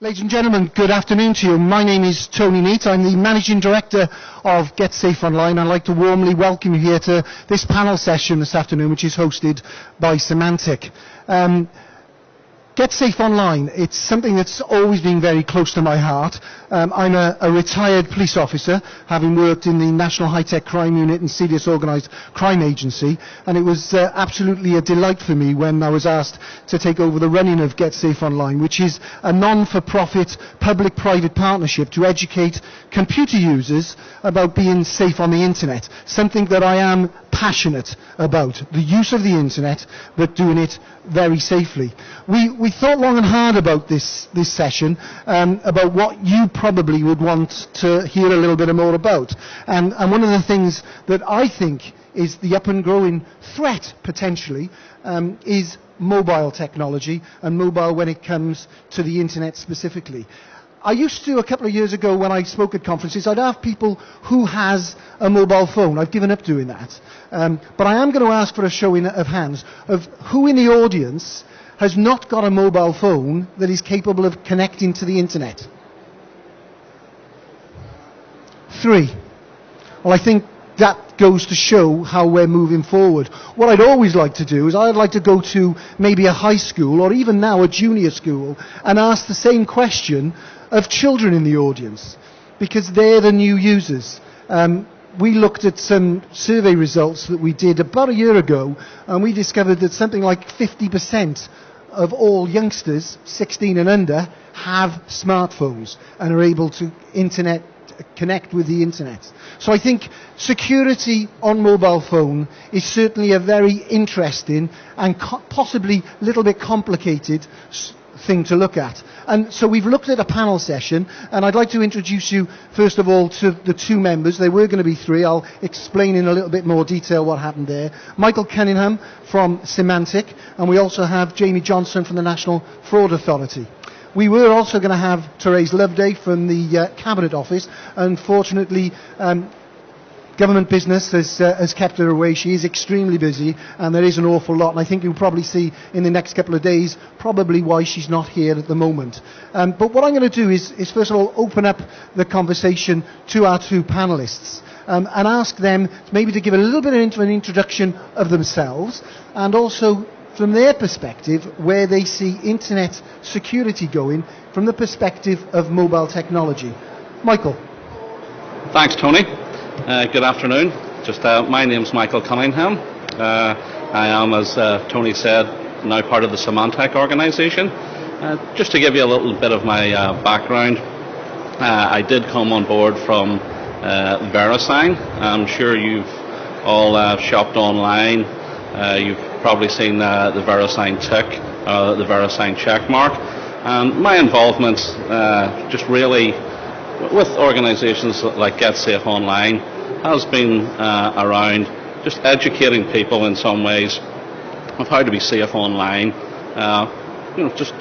Ladies and gentlemen, good afternoon to you. My name is Tony Neate. I'm the Managing Director of Get Safe Online. I'd like to warmly welcome you here to this panel session this afternoon, which is hosted by Symantec. Get Safe Online, it's something that's always been very close to my heart. I'm a retired police officer, having worked in the National High-Tech Crime Unit and Serious Organised Crime Agency, and it was absolutely a delight for me when I was asked to take over the running of Get Safe Online, which is a non-for-profit public-private partnership to educate computer users about being safe on the internet, something that I am passionate about, the use of the internet, but doing it very safely. We thought long and hard about this session, about what you probably would want to hear a little bit more about. And one of the things that I think is the up and growing threat, potentially, is mobile technology, and mobile when it comes to the internet specifically. I used to, a couple of years ago, when I spoke at conferences, I'd ask people who has a mobile phone. I've given up doing that. But I am going to ask for a show of hands of who in the audience has not got a mobile phone that is capable of connecting to the internet. 3. Well, I think that goes to show how we're moving forward. What I'd always like to do is I'd like to go to maybe a high school or even now a junior school and ask the same question of children in the audience, because they're the new users. We looked at some survey results that we did about a year ago, and we discovered that something like 50% of all youngsters 16 and under have smartphones and are able to connect with the internet. So I think security on mobile phone is certainly a very interesting and possibly a little bit complicated thing to look at. And so we've looked at a panel session, and I'd like to introduce you first of all to the two members. They were going to be 3. I'll explain in a little bit more detail what happened there. Michael Cunningham from Symantec, and we also have Jamie Johnson from the National Fraud Authority. We were also going to have Therese Loveday from the Cabinet Office. Unfortunately, government business has kept her away. She is extremely busy, and there is an awful lot. And I think you'll probably see in the next couple of days probably why she's not here at the moment. But what I'm going to do is first of all open up the conversation to our two panelists and ask them maybe to give a little bit of an introduction of themselves, and also from their perspective where they see internet security going from the perspective of mobile technology. Michael. Thanks, Tony. Good afternoon. My name's Michael Cunningham. I am, as Tony said, now part of the Symantec organisation. Just to give you a little bit of my background, I did come on board from VeriSign. I'm sure you've all shopped online. You've probably seen the VeriSign tick, the VeriSign check mark. And my involvement just really with organisations like Get Safe Online has been around just educating people in some ways of how to be safe online, just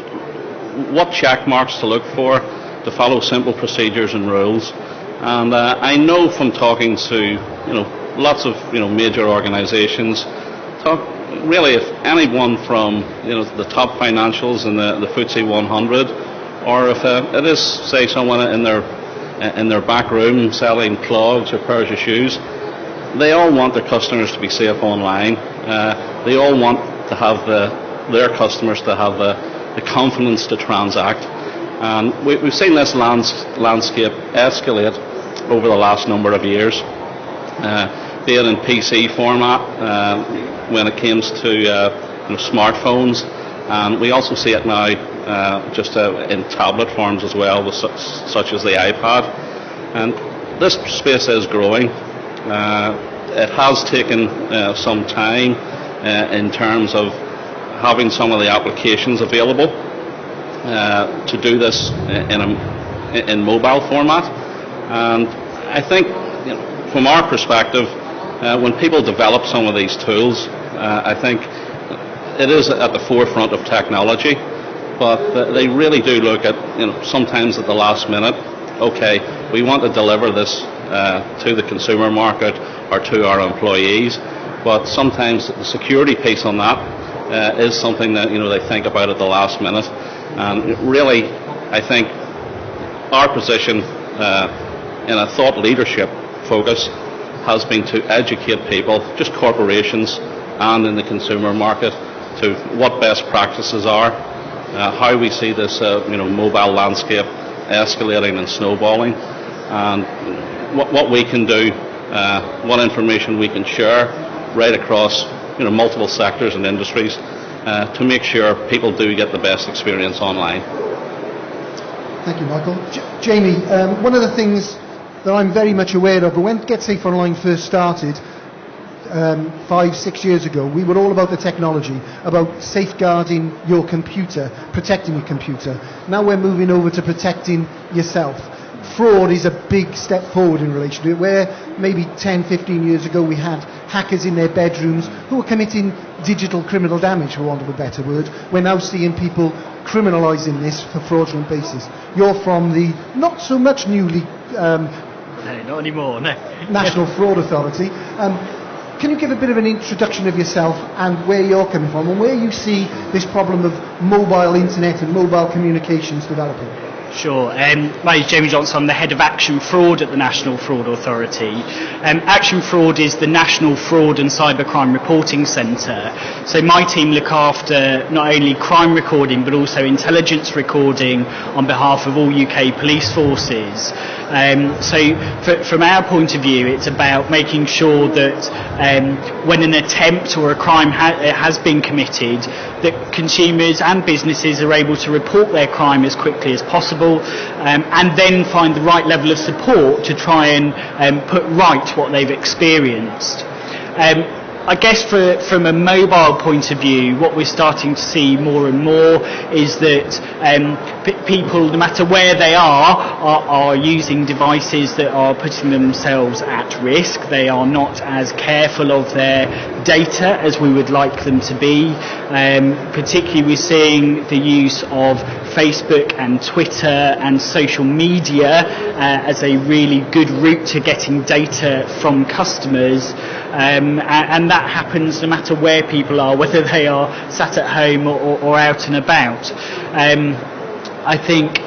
what check marks to look for, to follow simple procedures and rules. And I know from talking to lots of major organisations, really if anyone from the top financials in the FTSE 100, or if it is say someone in their back room selling clogs or pairs of shoes, they all want their customers to be safe online. They all want to have their customers to have the confidence to transact. And we've seen this landscape escalate over the last number of years, be it in PC format when it comes to smartphones, and we also see it now just in tablet forms as well, with such as the iPad. And this space is growing. It has taken some time in terms of having some of the applications available to do this in mobile format. And I think from our perspective, when people develop some of these tools, I think it is at the forefront of technology, but they really do look at, sometimes at the last minute, okay, we want to deliver this to the consumer market or to our employees, but sometimes the security piece on that is something that they think about at the last minute. And really, I think our position in a thought leadership focus has been to educate people, just corporations and in the consumer market, to what best practices are, how we see this mobile landscape escalating and snowballing, and what we can do, what information we can share right across multiple sectors and industries to make sure people do get the best experience online. Thank you, Michael. Jamie, one of the things that I'm very much aware of, when Get Safe Online first started 5-6 years ago, we were all about the technology, about safeguarding your computer, protecting your computer. Now we're moving over to protecting yourself. Fraud is a big step forward in relation to it, where maybe 10-15 years ago we had hackers in their bedrooms who were committing digital criminal damage, for want of a better word. We're now seeing people criminalising this for fraudulent basis. You're from the not so much newly no, not anymore, no. National Fraud Authority. Can you give a bit of an introduction of yourself and where you're coming from and where you see this problem of mobile internet and mobile communications developing? Sure. My name is Jamie Johnson. I'm the head of Action Fraud at the National Fraud Authority. Action Fraud is the National Fraud and Cybercrime Reporting Centre. So my team look after not only crime recording but also intelligence recording on behalf of all UK police forces. From our point of view, it's about making sure that when an attempt or a crime has been committed, that consumers and businesses are able to report their crime as quickly as possible, and then find the right level of support to try and put right what they've experienced. I guess from a mobile point of view, what we're starting to see more and more is that people, no matter where they are using devices that are putting themselves at risk. They are not as careful of their data as we would like them to be. Particularly we're seeing the use of Facebook and Twitter and social media as a really good route to getting data from customers. And that happens no matter where people are, whether they are sat at home or out and about. I think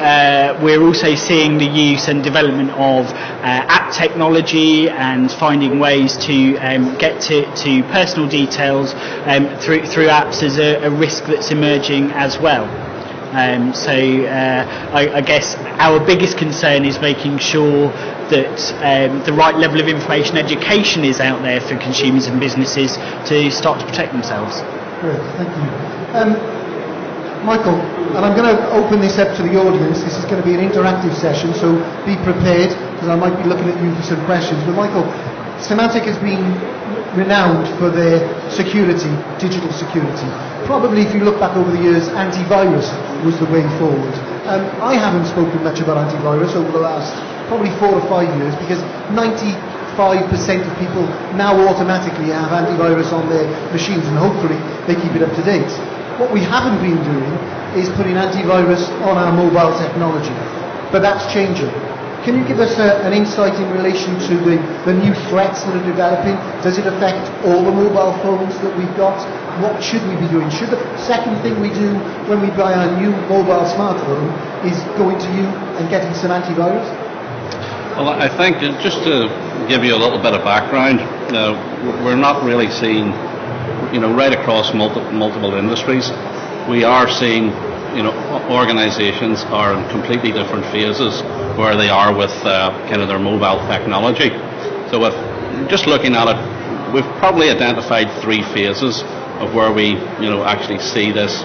we're also seeing the use and development of app technology and finding ways to get to personal details through apps as a risk that's emerging as well. I guess our biggest concern is making sure that the right level of information education is out there for consumers and businesses to start to protect themselves. Great, thank you. Michael, and I'm going to open this up to the audience. This is going to be an interactive session, so be prepared, because I might be looking at you for some questions. But Michael, Symantec has been renowned for their security, digital security. Probably, if you look back over the years, antivirus was the way forward. I haven't spoken much about antivirus over the last probably 4 or 5 years, because 95% of people now automatically have antivirus on their machines, and hopefully they keep it up to date. What we haven't been doing is putting antivirus on our mobile technology, but that's changing. Can you give us an insight in relation to the new threats that are developing? Does it affect all the mobile phones that we've got? What should we be doing? Should the second thing we do when we buy our new mobile smartphone is going to you and getting some antivirus? Well, I think just to give you a little bit of background, we're not really seeing, right across multiple industries, we are seeing, organisations are in completely different phases where they are with kind of their mobile technology. So if just looking at it, we've probably identified 3 phases of where we, actually see this,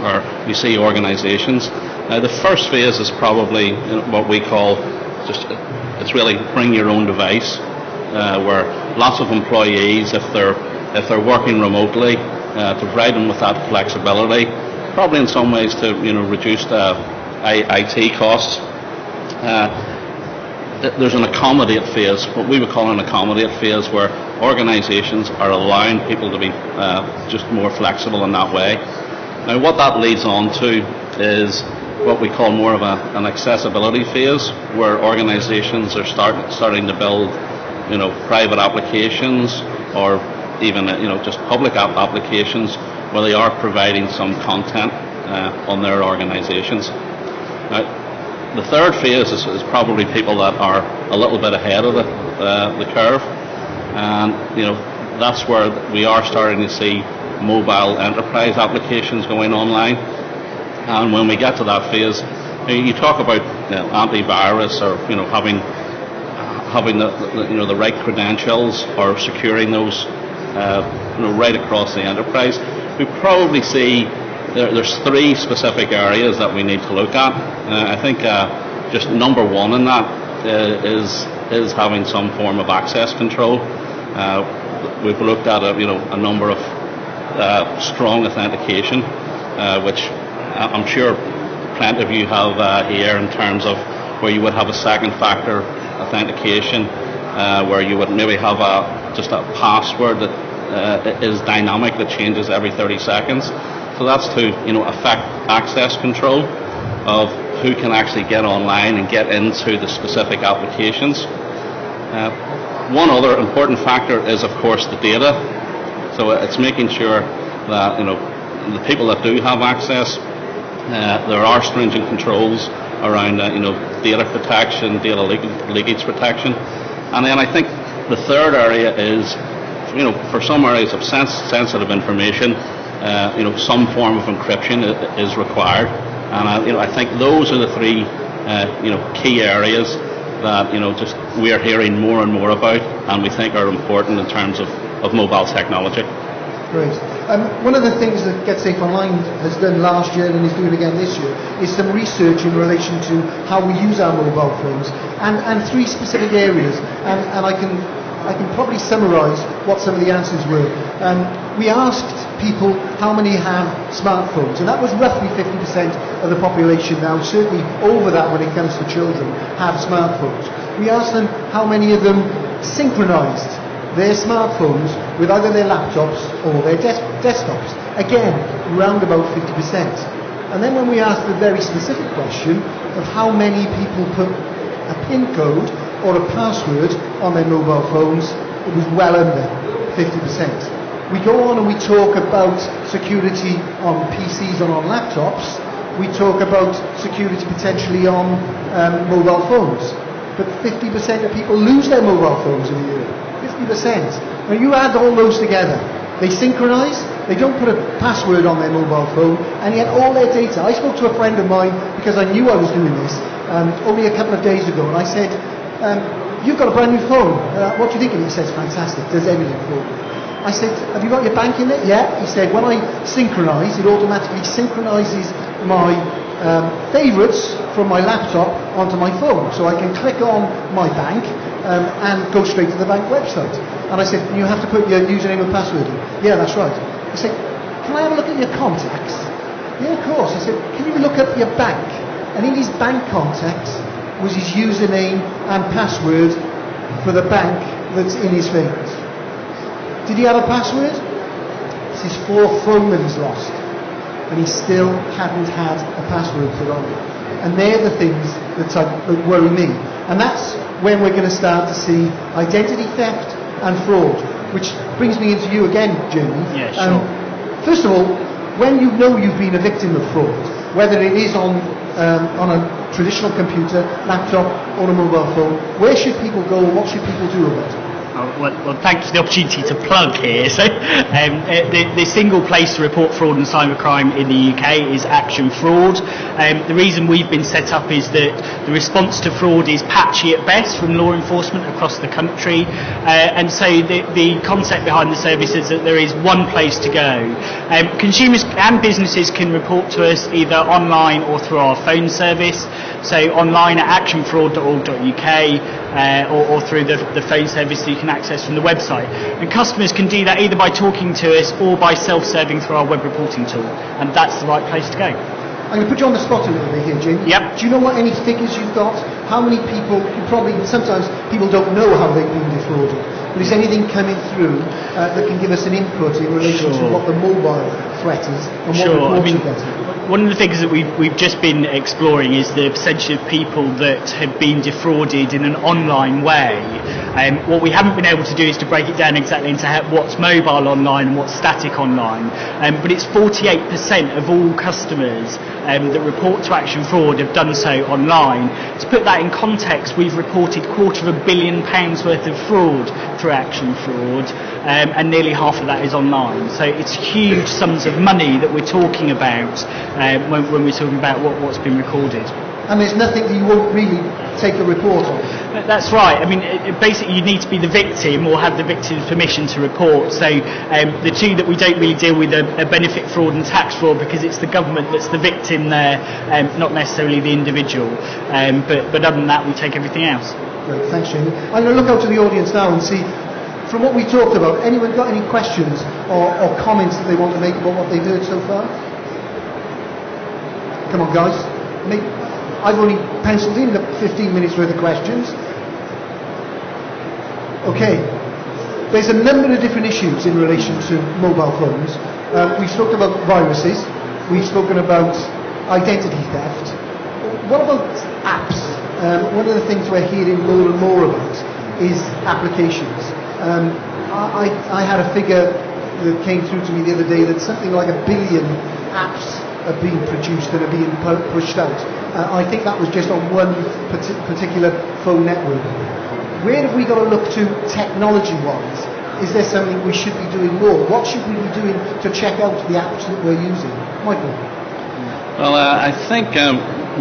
or we see organisations. The first phase is probably what we call it's really bring your own device, where lots of employees, if they're working remotely, to provide them with that flexibility, probably in some ways to reduce the IT costs. There's an accommodate phase, what we would call an accommodate phase, where organisations are allowing people to be just more flexible in that way. Now, what that leads on to is what we call more of an accessibility phase, where organisations are starting to build, private applications, or even just public applications where they are providing some content on their organisations. The third phase is probably people that are a little bit ahead of the curve, and that's where we are starting to see mobile enterprise applications going online. And when we get to that phase, you talk about antivirus or having the right credentials or securing those right across the enterprise. We probably see there's three specific areas that we need to look at. I think just number one in that is having some form of access control. We've looked at a number of strong authentication, which I'm sure plenty of you have here, in terms of where you would have a second factor authentication, where you would maybe have just a password that is dynamic, that changes every 30 seconds. So that's to affect access control of who can actually get online and get into the specific applications. One other important factor is, of course, the data. So it's making sure that the people that do have access, there are stringent controls around data protection, data leakage protection. And then I think the third area is, for some areas of sensitive information, some form of encryption is required. And I think those are the three key areas that just we are hearing more and more about, and we think are important in terms of mobile technology. Great. One of the things that Get Safe Online has done last year and is doing again this year is some research in relation to how we use our mobile phones, and three specific areas. And I can probably summarise what some of the answers were. We asked people how many have smartphones, and that was roughly 50% of the population now, certainly over that when it comes to children, have smartphones. We asked them how many of them synchronised their smartphones with either their laptops or their desktops. Again, round about 50%. And then when we asked the very specific question of how many people put a PIN code or a password on their mobile phones, it was well under 50%. We go on and we talk about security on PCs and on laptops. We talk about security potentially on mobile phones. But 50% of people lose their mobile phones in a year. 50%. Now you add all those together. They synchronize, they don't put a password on their mobile phone, and yet all their data. I spoke to a friend of mine because I knew I was doing this only a couple of days ago, and I said, you've got a brand new phone. What do you think of it? He says, fantastic, does everything for me. I said, have you got your bank in it? Yeah. He said, when I synchronize, it automatically synchronizes my favourites from my laptop onto my phone. So I can click on my bank and go straight to the bank website. And I said, you have to put your username and password in. Yeah, that's right. He said, can I have a look at your contacts? Yeah, of course. I said, can you look at your bank? And in his bank contacts was his username and password for the bank that's in his favourites. Did he have a password? It's his fourth phone that he's lost, and he still hadn't had a password put on it. And they're the things that worry me. And that's when we're going to start to see identity theft and fraud, which brings me into you again, Jamie. Yeah, sure. First of all, when you know you've been a victim of fraud, whether it is on a traditional computer, laptop, or a mobile phone, where should people go, and what should people do about it? Well, thanks for the opportunity to plug here. So, the single place to report fraud and cybercrime in the UK is Action Fraud. The reason we've been set up is that the response to fraud is patchy at best from law enforcement across the country, and so the concept behind the service is that there is one place to go. Consumers and businesses can report to us either online or through our phone service. So online at actionfraud.org.uk or through the phone service that you can access from the website. And customers can do that either by talking to us or by self-serving through our web reporting tool. And that's the right place to go. I'm going to put you on the spot a little bit here, Jim. Yep. Do you know what any figures you've got? How many people, sometimes people don't know how they've been defrauded. but is anything coming through that can give us an input in relation to what the mobile threat is and what reports are getting? One of the things that we've just been exploring is the percentage of people that have been defrauded in an online way. What we haven't been able to do is to break it down exactly into what's mobile online and what's static online. But it's 48% of all customers that report to Action Fraud have done so online. To put that in context, we've reported £250 million worth of fraud through Action Fraud, and nearly half of that is online. So it's huge sums of money that we're talking about when we're talking about what's been recorded. And there's nothing that you won't really take a report on? That's right. I mean, basically you need to be the victim or have the victim's permission to report. So the two that we don't really deal with are benefit fraud and tax fraud, because it's the government that's the victim there, not necessarily the individual. But other than that, we take everything else. Great, thanks, Jamie. I'm going to look out to the audience now and see, from what we talked about, anyone got any questions or comments that they want to make about what they've heard so far? Come on, guys. I've only penciled in the 15 minutes worth of questions. Okay. There's a number of different issues in relation to mobile phones. We've spoken about viruses. We've spoken about identity theft. What about apps? One of the things we're hearing more and more about is applications. I had a figure that came through to me the other day that something like 1 billion apps are being produced and are being pushed out. I think that was just on one particular phone network. Where have we got to look to technology-wise? Is there something we should be doing more? What should we be doing to check out the apps that we're using? Michael? Well, I think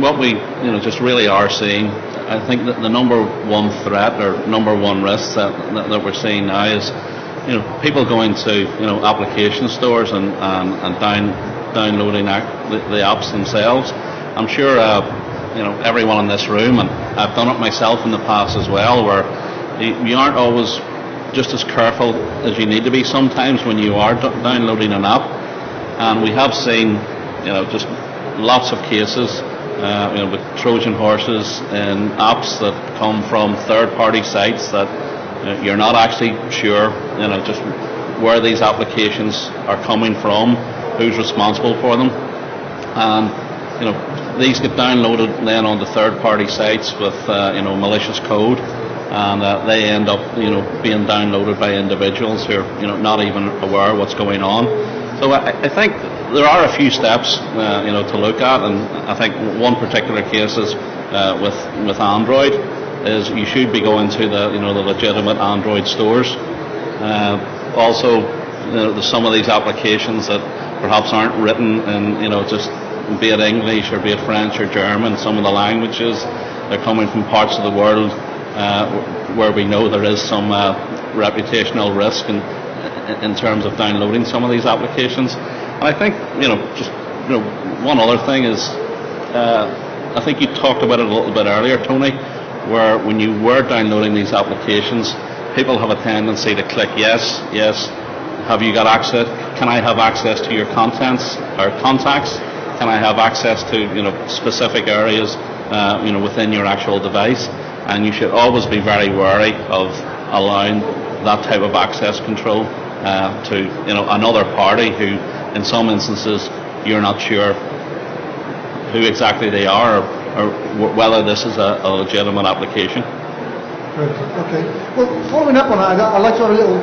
what we just really are seeing, I think that the number one threat or number one risk that we're seeing now is people going to application stores and downloading the apps themselves. I'm sure everyone in this room, and I've done it myself in the past as well, where you aren't always just as careful as you need to be sometimes when you are downloading an app. And we have seen just lots of cases with Trojan horses in apps that come from third-party sites that you're not actually sure just where these applications are coming from, who's responsible for them, and these get downloaded then onto third-party sites with malicious code, and they end up being downloaded by individuals who are not even aware what's going on. So I think there are a few steps to look at, and I think one particular case is with Android is you should be going to the legitimate Android stores. Also, there's some of these applications that perhaps aren't written in just be it English or be it French or German. Some of the languages, they're coming from parts of the world where we know there is some reputational risk in terms of downloading some of these applications. And I think one other thing is I think you talked about it a little bit earlier, Tony, where when you were downloading these applications, people have a tendency to click yes, have you got access, can I have access to your contents or contacts, can I have access to specific areas within your actual device. And you should always be very wary of allowing that type of access control to another party who in some instances you're not sure who exactly they are or whether this is a legitimate application. Right. Okay. Well, following up on that, I'd like to have a little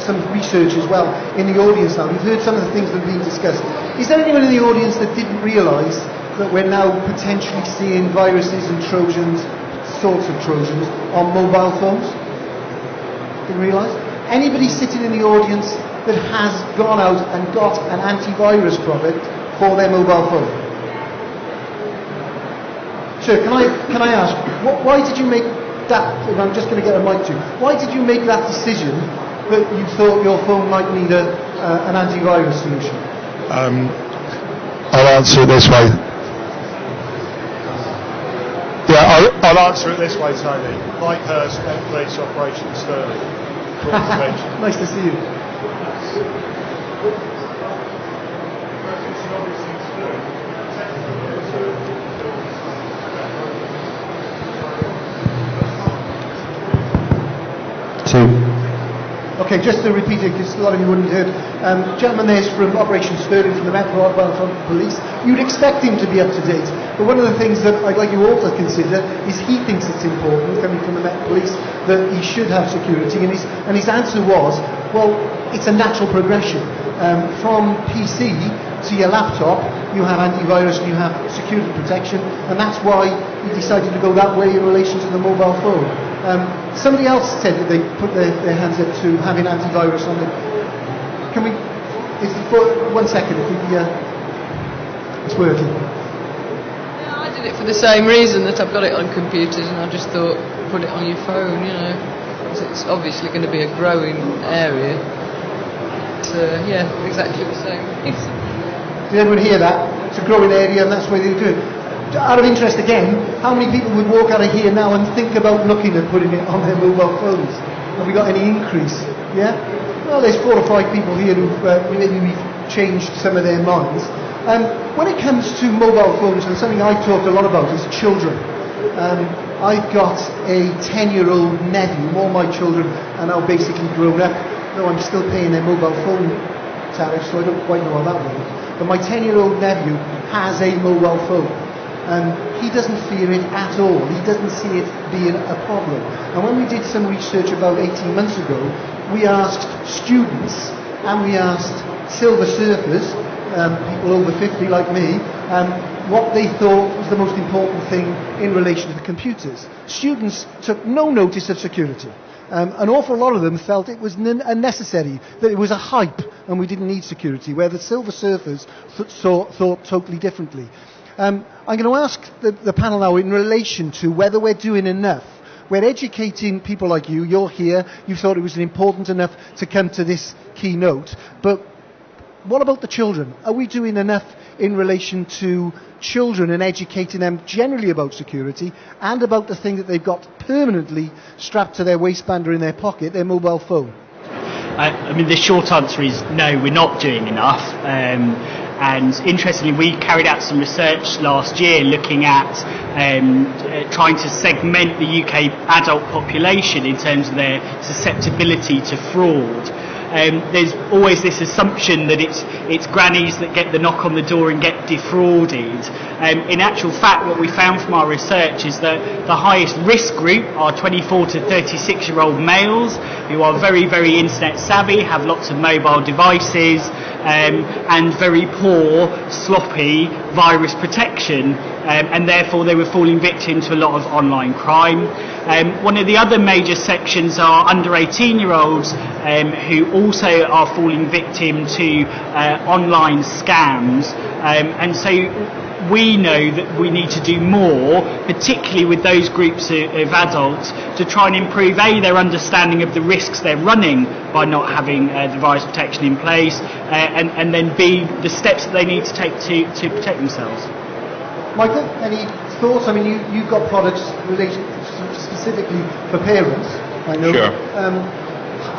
some research as well in the audience now. We've heard some of the things that have been discussed. Is there anyone in the audience that didn't realise that we're now potentially seeing viruses and Trojans, sorts of Trojans, on mobile phones? Didn't realise? Anybody sitting in the audience that has gone out and got an antivirus product for their mobile phone? Sir, can I ask, why did you make that, and I'm just going to get a mic to you, why did you make that decision that you thought your phone might need an antivirus solution? I'll answer it this way. Yeah, I'll answer it this way, Tony. Mike Hurst, Police Operations Sterling. Nice to see you. Two. Okay, just to repeat it, because a lot of you wouldn't have heard. Gentleman there's from Operation Sterling from the Metropolitan Police. You'd expect him to be up to date, but one of the things that I'd like you all to consider is he thinks it's important, coming from the Met Police, that he should have security, and his answer was, well, it's a natural progression. From PC to your laptop, you have antivirus and you have security protection, and that's why he decided to go that way in relation to the mobile phone. Somebody else said that they put their hands up to having antivirus on the... Can we... for 1 second, if we... it's working. Yeah, I did it for the same reason that I've got it on computers, and I just thought, put it on your phone, you know. 'Cause it's obviously going to be a growing area. Yeah, exactly the same. Did everyone hear that? It's a growing area, and that's why they do it. Out of interest again, how many people would walk out of here now and think about looking at putting it on their mobile phones? Have we got any increase? Yeah? Well, there's 4 or 5 people here who've maybe we've changed some of their minds. When it comes to mobile phones, and something I talk a lot about is children. I've got a 10-year-old nephew. All my children are now basically grown up. No, I'm still paying their mobile phone tariff, so I don't quite know how that works. But my 10-year-old nephew has a mobile phone. He doesn't fear it at all. He doesn't see it being a problem. And when we did some research about 18 months ago, we asked students and we asked silver surfers, people over 50 like me, what they thought was the most important thing in relation to computers. Students took no notice of security. An awful lot of them felt it was unnecessary, that it was a hype and we didn't need security, where the silver surfers thought totally differently. I'm going to ask the panel now in relation to whether we're doing enough. We're educating people like you. You're here. You thought it was important enough to come to this keynote. But what about the children? Are we doing enough in relation to children and educating them generally about security and about the thing that they've got permanently strapped to their waistband or in their pocket, their mobile phone? I mean, the short answer is no, we're not doing enough. And interestingly, we carried out some research last year looking at trying to segment the UK adult population in terms of their susceptibility to fraud. There's always this assumption that it's grannies that get the knock on the door and get defrauded. In actual fact, what we found from our research is that the highest risk group are 24 to 36-year-old males who are very, very internet savvy, have lots of mobile devices, and very poor, sloppy virus protection, and therefore they were falling victim to a lot of online crime. One of the other major sections are under 18-year-olds who also are falling victim to online scams, and so we know that we need to do more, particularly with those groups of adults, to try and improve their understanding of the risks they're running by not having the virus protection in place, and then B, the steps that they need to take to protect themselves. Michael, any thoughts? I mean, you've got products related specifically for parents, I know. Sure.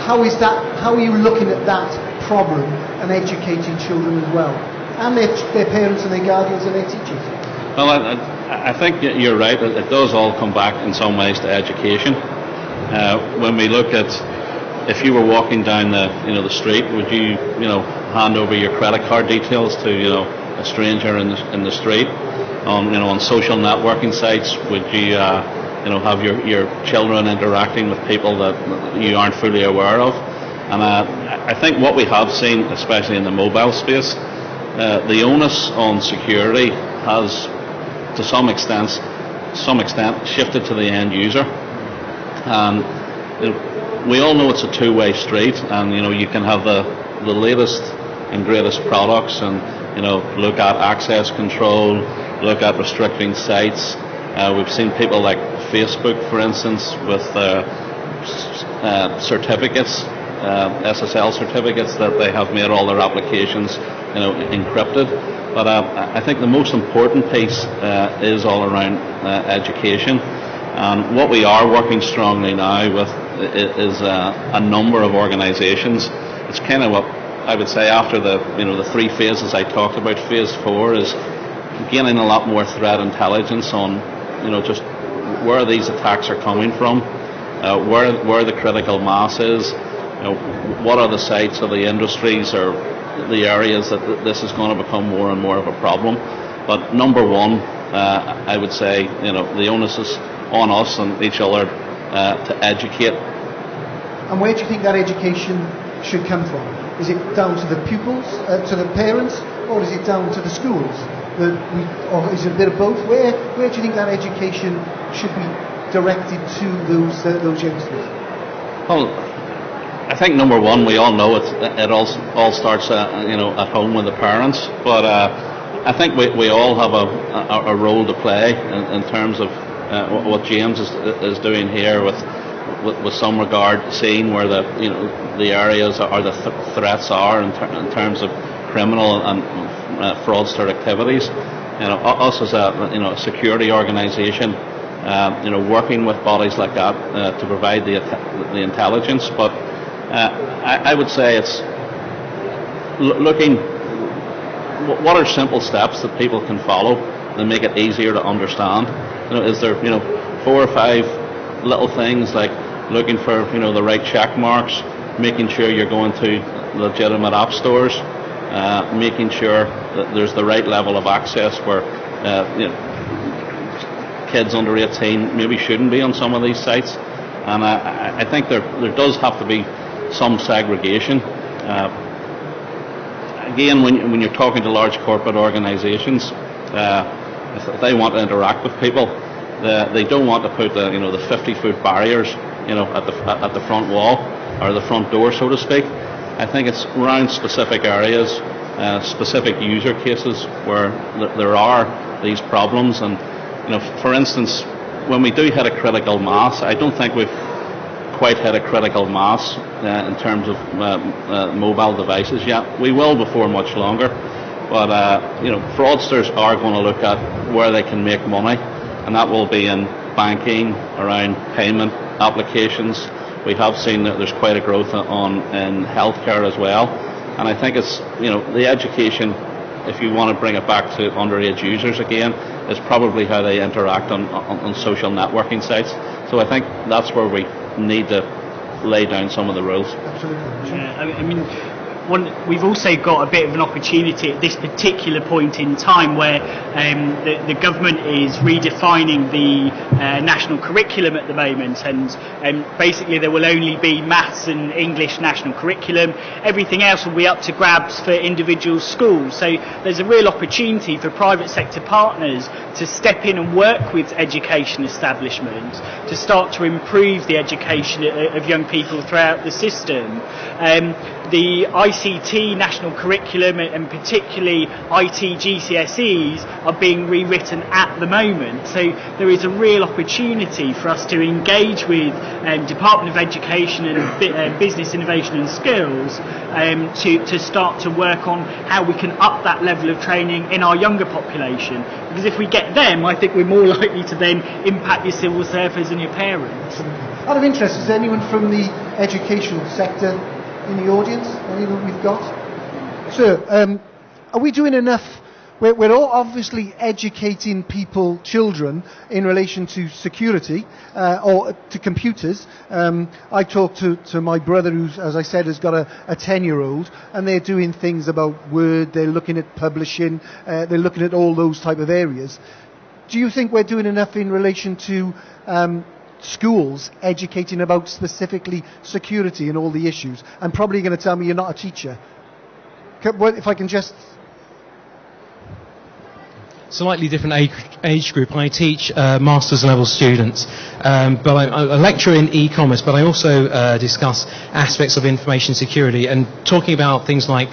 How are you looking at that problem and educating children as well? And their parents and their guardians and their teachers? Well, I think you're right. It does all come back in some ways to education. When we look at, if you were walking down the street, would you hand over your credit card details to a stranger in the street? On social networking sites, would you have your children interacting with people that you aren't fully aware of? And I think what we have seen, especially in the mobile space, the onus on security has, to some extent, shifted to the end user. We all know it's a two-way street, and you can have the latest and greatest products, and look at access control, look at restricting sites. We've seen people like Facebook, for instance, with certificates, SSL certificates, that they have made all their applications encrypted. But I think the most important piece is all around education. And what we are working strongly now with is a number of organisations. It's kind of what I would say after the 3 phases I talked about. Phase 4 is gaining a lot more threat intelligence on just where these attacks are coming from, where the critical mass is, what are the sites or the industries or the areas that this is going to become more and more of a problem. But number one, I would say, the onus is on us and each other to educate. And where do you think that education should come from? Is it down to the pupils, to the parents, or is it down to the schools? Or is it a bit of both? Where do you think that education should be directed to those youngsters? Well, I think number one, we all know it all starts at home with the parents. But I think we all have a role to play in terms of what James is doing here with some regard to seeing where the areas or the threats are in terms of criminal and fraudster activities. Us as a security organisation, working with bodies like that to provide the intelligence. But I would say it's looking what are simple steps that people can follow that make it easier to understand. Is there 4 or 5 little things like looking for the right check marks, making sure you're going to legitimate app stores, making sure that there's the right level of access where kids under 18 maybe shouldn't be on some of these sites. And I think there does have to be some segregation. Again, when you're talking to large corporate organisations, if they want to interact with people, they don't want to put the 50-foot barriers at the front wall or the front door, so to speak. I think it's around specific areas, specific user cases where there are these problems. And for instance, when we do hit a critical mass, I don't think we've quite hit a critical mass in terms of mobile devices yet. We will before much longer. But fraudsters are going to look at where they can make money, and that will be in banking, around payment applications. We have seen that there's quite a growth in healthcare as well. And I think it's the education, if you want to bring it back to underage users again, is probably how they interact on social networking sites. So I think that's where we need to lay down some of the rules. Absolutely. Yeah, I mean, we've also got a bit of an opportunity at this particular point in time where the government is redefining the national curriculum at the moment, and basically there will only be maths and English national curriculum. Everything else will be up to grabs for individual schools. So there's a real opportunity for private sector partners to step in and work with education establishments to start to improve the education of young people throughout the system. The ICT national curriculum and particularly IT GCSEs are being rewritten at the moment. So there is a real opportunity for us to engage with Department of Education and Business Innovation and Skills to start to work on how we can up that level of training in our younger population. Because if we get them, I think we're more likely to then impact your civil servants and your parents. Out of interest, is there anyone from the educational sector in the audience? Anyone we've got? Sir, are we doing enough? We're all obviously educating people, children, in relation to security or to computers. I talked to my brother who, as I said, has got a 10-year-old, and they're doing things about Word, they're looking at publishing, they're looking at all those type of areas. Do you think we're doing enough in relation to schools educating about specifically security and all the issues? I'm probably going to tell me you're not a teacher. If I can just... Slightly different age group. I teach master's level students, but I lecture in e-commerce, but I also discuss aspects of information security and talking about things like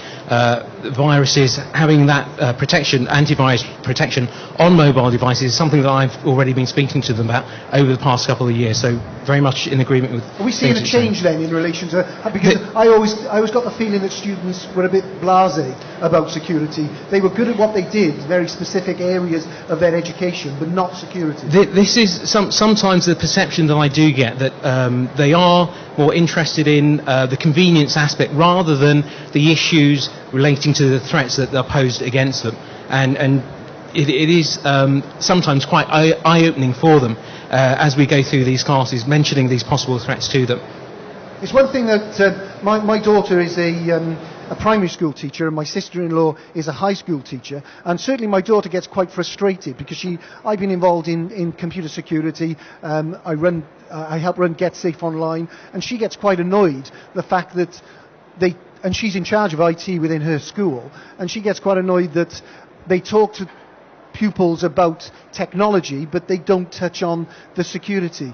viruses, having that protection, antivirus protection on mobile devices is something that I've already been speaking to them about over the past couple of years, so very much in agreement with... Are we seeing a change then in relation to... Because I always got the feeling that students were a bit blasé about security. They were good at what they did, very specific areas of their education, but not security. This is sometimes the perception that I do get, that they are more interested in the convenience aspect rather than the issues relating to the threats that are posed against them. And it is sometimes quite eye-opening for them as we go through these classes, mentioning these possible threats to them. It's one thing that my daughter is a primary school teacher, and my sister-in-law is a high school teacher, and certainly my daughter gets quite frustrated because I've been involved in computer security. I help run Get Safe Online, and she gets quite annoyed the fact that and she's in charge of IT within her school, and she gets quite annoyed that they talk to pupils about technology, but they don't touch on the security.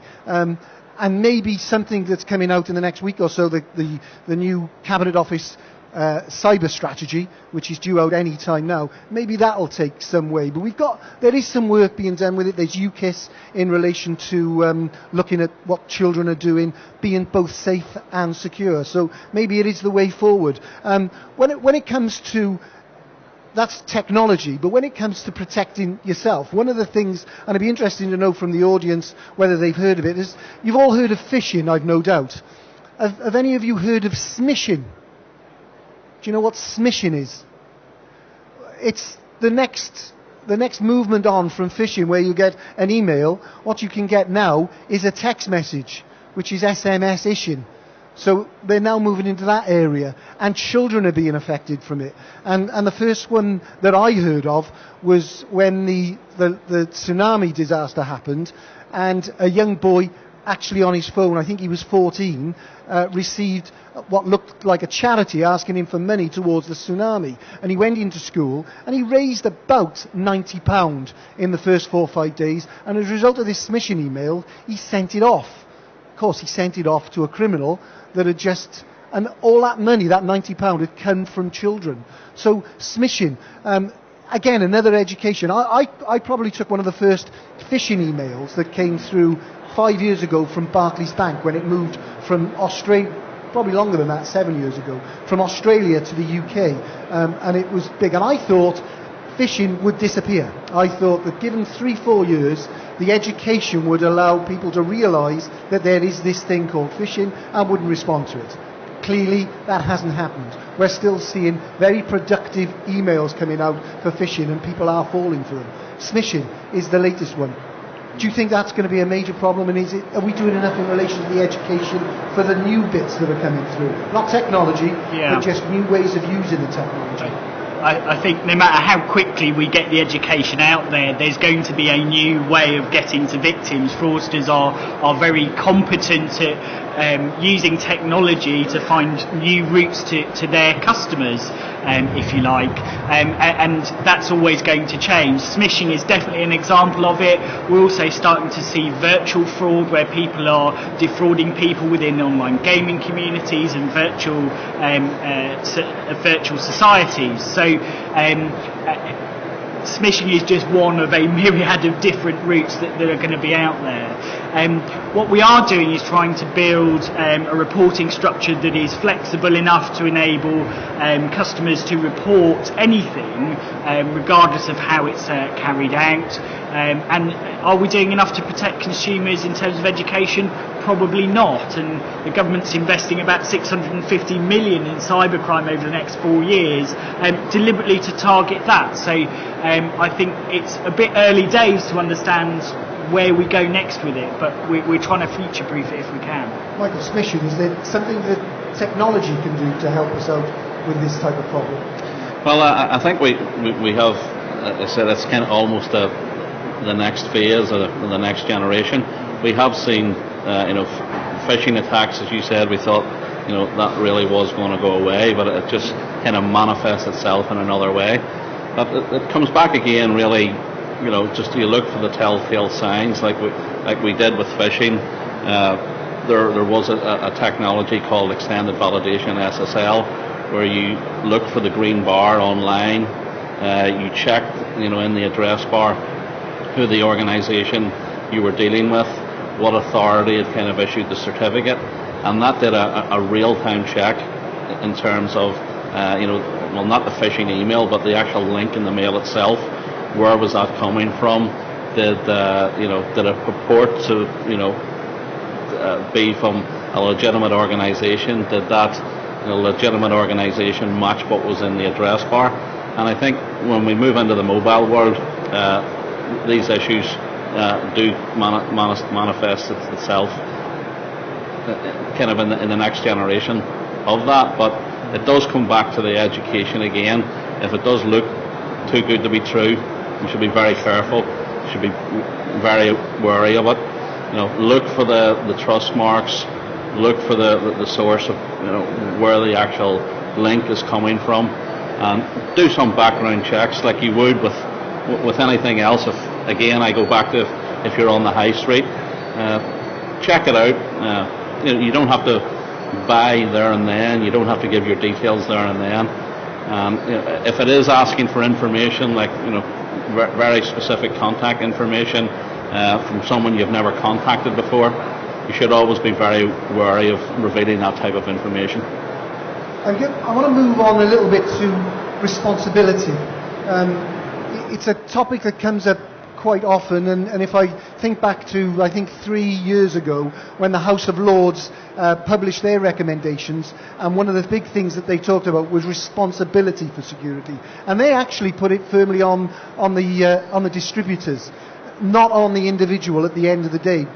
And maybe something that's coming out in the next week or so, the new Cabinet Office cyber strategy, which is due out any time now, maybe that'll take some way. But there is some work being done with it. There's UKIS in relation to looking at what children are doing, being both safe and secure. So maybe it is the way forward. When it comes to that's technology, but when it comes to protecting yourself, one of the things, and it'd be interesting to know from the audience whether they've heard of it, is you've all heard of phishing, I've no doubt. Have any of you heard of smishing? Do you know what smishing is? It's the next movement on from phishing, where you get an email. What you can get now is a text message, which is SMS ishing. So they're now moving into that area, and children are being affected from it. And the first one that I heard of was when the tsunami disaster happened, and a young boy, actually on his phone, I think he was 14, received what looked like a charity asking him for money towards the tsunami. And he went into school and he raised about £90 in the first 4 or 5 days, and as a result of this smishing email, he sent it off. Of course, he sent it off to a criminal that had just, and all that money, that £90, had come from children. So smishing, again, another education. I probably took one of the first phishing emails that came through 5 years ago from Barclays Bank when it moved from Australia, probably longer than that, 7 years ago, from Australia to the UK, and it was big. And I thought phishing would disappear. I thought that given 3-4 years, the education would allow people to realise that there is this thing called phishing and wouldn't respond to it. Clearly, that hasn't happened. We're still seeing very productive emails coming out for phishing, and people are falling for them. Smishing is the latest one. Do you think that's going to be a major problem, and are we doing enough in relation to the education for the new bits that are coming through? Not technology, but just new ways of using the technology. I think no matter how quickly we get the education out there, there's going to be a new way of getting to victims. Fraudsters are very competent at using technology to find new routes to their customers, if you like, and that's always going to change. Smishing is definitely an example of it. We're also starting to see virtual fraud, where people are defrauding people within online gaming communities and virtual societies. So smishing is just one of a myriad of different routes that are going to be out there. What we are doing is trying to build a reporting structure that is flexible enough to enable customers to report anything, regardless of how it's carried out. And are we doing enough to protect consumers in terms of education? Probably not, and the government's investing about 650 million in cybercrime over the next 4 years, deliberately to target that. So I think it's a bit early days to understand where we go next with it, but we're trying to future-proof it if we can. Michael, smishing, is there something that technology can do to help us out with this type of problem? Well, I think we have, I said, it's kind of almost the next phase or the next generation. We have seen phishing attacks, as you said. We thought that really was going to go away, but it just kind of manifests itself in another way. But it comes back again, really. Just you look for the telltale signs, like we did with phishing. There was a technology called extended validation, SSL, where you look for the green bar online. You checked, in the address bar, who the organisation you were dealing with, what authority had kind of issued the certificate, and that did a real-time check in terms of, not the phishing email, but the actual link in the mail itself. Where was that coming from? Did it purport to, be from a legitimate organisation? Did that legitimate organisation match what was in the address bar? And I think when we move into the mobile world, these issues do manifest itself. kind of in the next generation of that. But it does come back to the education again. If it does look too good to be true, you should be very careful. You should be very wary of it. Look for the trust marks. Look for the source of where the actual link is coming from, and do some background checks like you would with anything else. If again I go back to if you're on the high street, check it out. You don't have to buy there and then. You don't have to give your details there and then. If it is asking for information, like very specific contact information from someone you've never contacted before, you should always be very wary of revealing that type of information. I want to move on a little bit to responsibility. It's a topic that comes up quite often, and if I think back to, I think 3 years ago, when the House of Lords published their recommendations, and one of the big things that they talked about was responsibility for security, and they actually put it firmly on the distributors, not on the individual at the end of the day.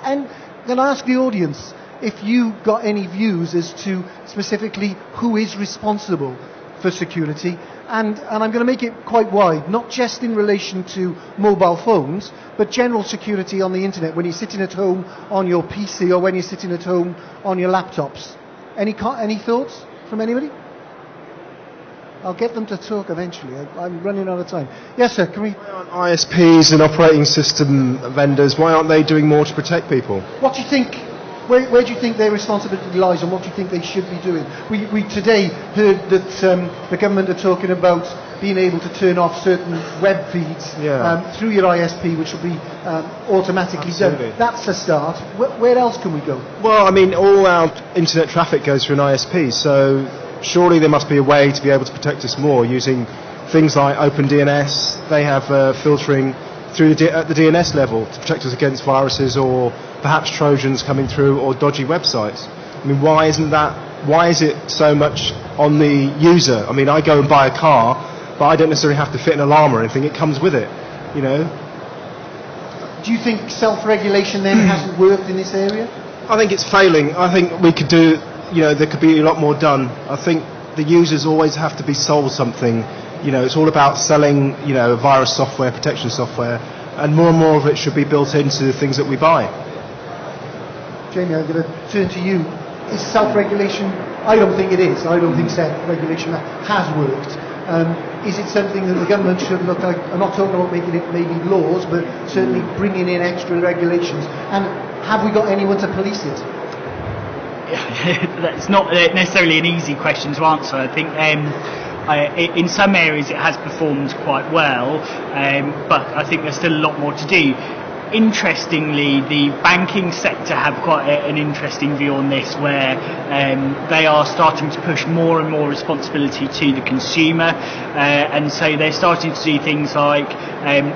And then I ask the audience if you got any views as to specifically who is responsible for security, and I'm going to make it quite wide, not just in relation to mobile phones, but general security on the internet, when you're sitting at home on your PC or when you're sitting at home on your laptops. Any thoughts from anybody? I'll get them to talk eventually. I'm running out of time. Yes, sir, can we... Why aren't ISPs and operating system vendors, why aren't they doing more to protect people? What do you think, where do you think their responsibility lies, and what do you think they should be doing? We today heard that the government are talking about being able to turn off certain web feeds through your ISP, which will be automatically Absolutely. done. That's a start. Where else can we go? Well, I mean, all our internet traffic goes through an ISP, so surely there must be a way to be able to protect us more using things like OpenDNS. They have filtering through at the DNS level to protect us against viruses or perhaps Trojans coming through or dodgy websites. I mean, why is it so much on the user? I mean, I go and buy a car, but I don't necessarily have to fit an alarm or anything. It comes with it, Do you think self-regulation then hasn't worked in this area? I think it's failing. I think we could do, there could be a lot more done. I think the users always have to be sold something. It's all about selling, virus software, protection software, and more of it should be built into the things that we buy. Jamie, I'm going to turn to you. Is self-regulation? I don't think it is. I don't think self-regulation has worked. Is it something that the government should look at? I'm not talking about making it maybe laws, but certainly bringing in extra regulations. And have we got anyone to police it? That's not necessarily an easy question to answer. I think in some areas it has performed quite well, but I think there's still a lot more to do. Interestingly, the banking sector have quite an interesting view on this, where they are starting to push more and more responsibility to the consumer, and so they're starting to do things like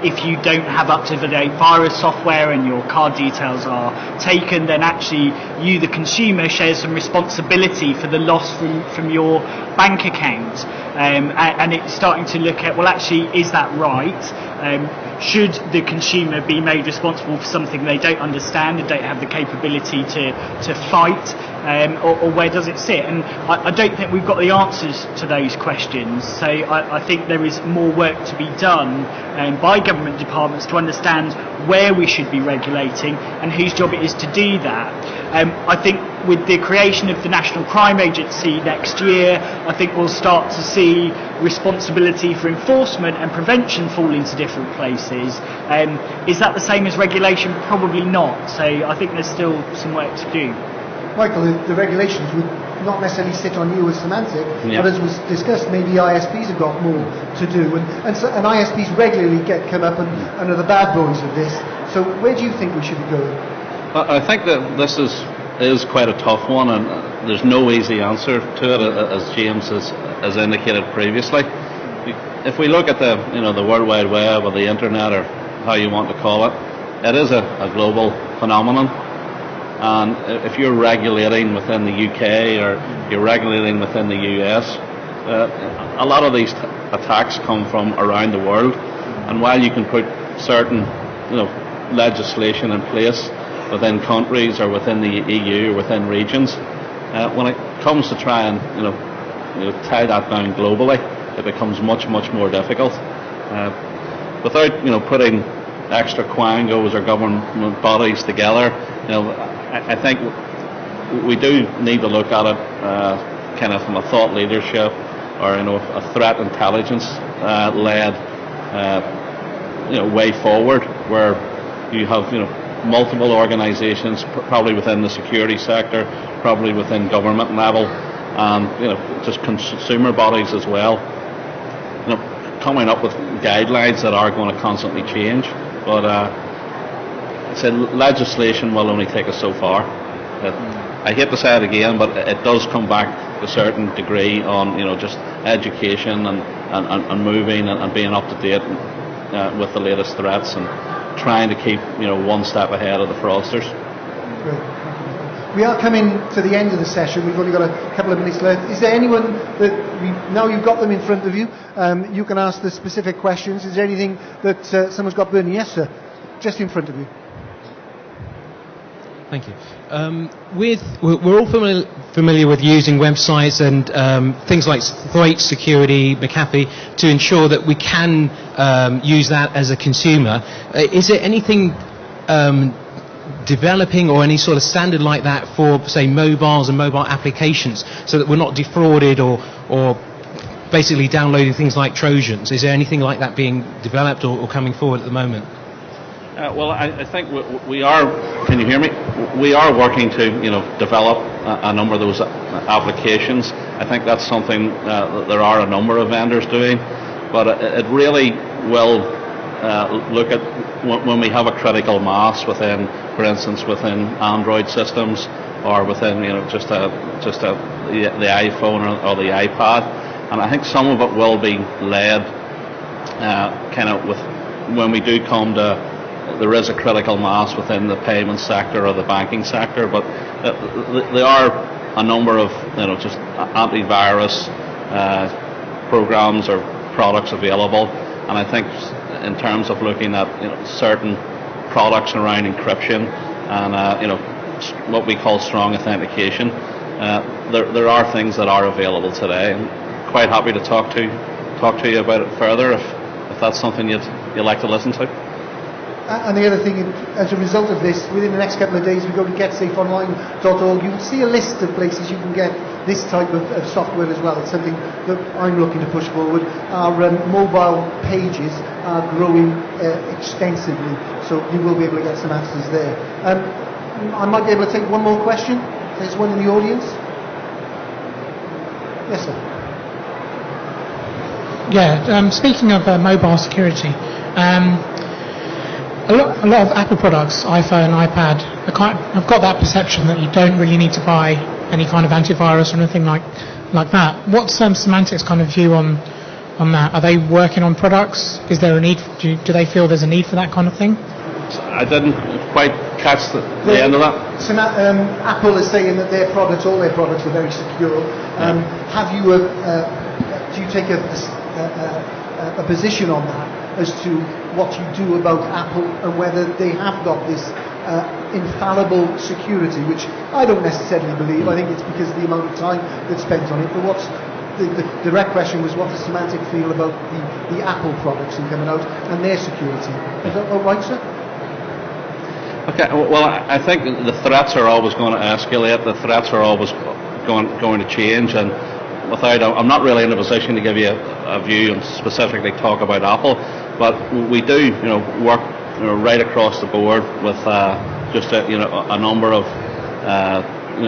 if you don't have up-to-date virus software and your card details are taken, then actually you, the consumer, share some responsibility for the loss from your bank account, and it's starting to look at, well, actually, is that right? Should the consumer be made responsible for something they don't understand and don't have the capability to fight, or where does it sit? And I don't think we've got the answers to those questions, so I think there is more work to be done by government departments to understand where we should be regulating and whose job it is to do that. I think with the creation of the National Crime Agency next year, I think we'll start to see responsibility for enforcement and prevention fall into different places. Is that the same as regulation? Probably not. So I think there's still some work to do. Michael, the regulations would not necessarily sit on you as Symantec, but as was discussed, maybe ISPs have got more to do, and ISPs regularly come up and are the bad boys of this. So where do you think we should be going? I think that this is quite a tough one, and there's no easy answer to it, as James has indicated previously. If we look at the World Wide Web or the Internet, or how you want to call it, it is a global phenomenon. And if you're regulating within the UK or you're regulating within the US, a lot of these attacks come from around the world. And while you can put certain legislation in place within countries or within the EU or within regions. When it comes to try and tie that down globally, it becomes much more difficult. Without putting extra quangos or government bodies together, I think we do need to look at it kind of from a thought leadership or a threat intelligence led way forward, where you have multiple organisations, probably within the security sector, probably within government level, and just consumer bodies as well, coming up with guidelines that are going to constantly change. But legislation will only take us so far. I hate to say it again, but it does come back to a certain degree on just education and moving and being up to date with the latest threats and trying to keep one step ahead of the fraudsters. Great. We are coming to the end of the session. We've only got a couple of minutes left. Is there anyone that now you've got them in front of you, you can ask the specific questions? Is there anything that someone's got burning? Yes, sir. Just in front of you. Thank you. We're all familiar with using websites and things like Thwaite Security, McAfee, to ensure that we can use that as a consumer. Is there anything developing or any sort of standard like that for, say, mobiles and mobile applications, so that we're not defrauded or basically downloading things like Trojans? Is there anything like that being developed or coming forward at the moment? Well, I think we are. Can you hear me? We are working to develop a number of those applications. I think that's something that there are a number of vendors doing, but it really will look at when we have a critical mass within, for instance, within Android systems or within just the iPhone or the iPad, and I think some of it will be led kind of with when we do come to. There is a critical mass within the payment sector or the banking sector, but there are a number of just antivirus programs or products available, and I think in terms of looking at certain products around encryption and what we call strong authentication, there are things that are available today. I'm quite happy to talk to you about it further if that's something you'd like to listen to. And the other thing, as a result of this, within the next couple of days, we go to getsafeonline.org. You will see a list of places you can get this type of software as well. It's something that I'm looking to push forward. Our mobile pages are growing extensively, so you will be able to get some answers there. I might be able to take one more question. There's one in the audience. Yes, sir. Yeah, speaking of mobile security, a lot of Apple products, iPhone, iPad, I've got that perception that you don't really need to buy any kind of antivirus or anything like that. What's Symantec's kind of view on that? Are they working on products? Is there a need? Do they feel there's a need for that kind of thing? I didn't quite catch the end of that. Apple is saying that all their products are very secure. Have you do you take a position on that as to what you do about Apple and whether they have got this infallible security, which I don't necessarily believe. I think it's because of the amount of time that's spent on it. But what's the direct question was, what does Symantec feel about the Apple products and coming out and their security? Is that all right, sir? Okay, well, I think the threats are always going to escalate. The threats are always going to change, and I'm not really in a position to give you a view and specifically talk about Apple, but we do, work right across the board with just a number of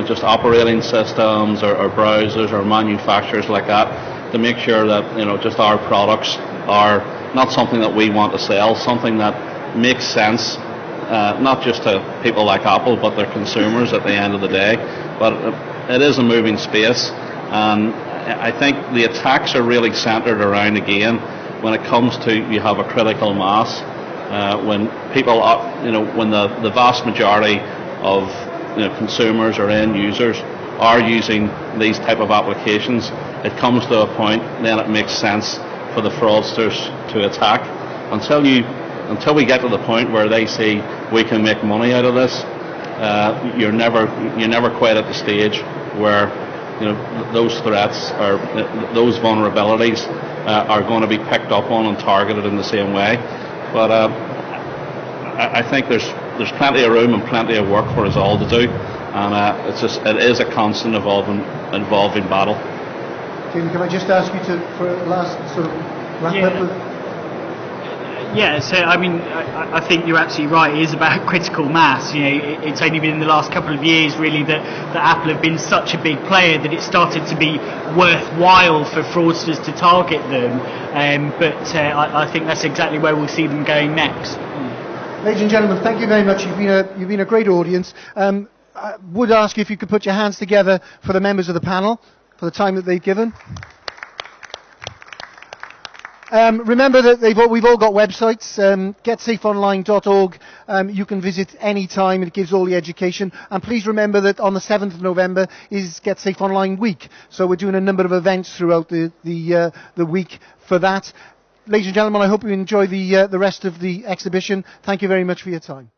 just operating systems or browsers or manufacturers like that, to make sure that just our products are not something that we want to sell, something that makes sense. Not just to people like Apple, but their consumers at the end of the day. But it is a moving space, and I think the attacks are really centred around, again, when it comes to you have a critical mass, when people are, when the vast majority of consumers or end users are using these type of applications, it comes to a point then it makes sense for the fraudsters to attack. Until we get to the point where they see we can make money out of this, you're never quite at the stage where those threats or those vulnerabilities are going to be picked up on and targeted in the same way. But I think there's plenty of room and plenty of work for us all to do, and it is a constant evolving battle. Jamie, can I just ask you for a last sort of wrap up with? Yeah, so I mean, I think you're absolutely right. It is about critical mass. It's only been in the last couple of years, really, that Apple have been such a big player that it started to be worthwhile for fraudsters to target them. But I think that's exactly where we'll see them going next. Ladies and gentlemen, thank you very much. You've been a great audience. I would ask you if you could put your hands together for the members of the panel for the time that they've given. Remember that we've all got websites, getsafeonline.org. You can visit any time. It gives all the education. And please remember that on the 7th of November is Get Safe Online Week. So we're doing a number of events throughout the week for that. Ladies and gentlemen, I hope you enjoy the rest of the exhibition. Thank you very much for your time.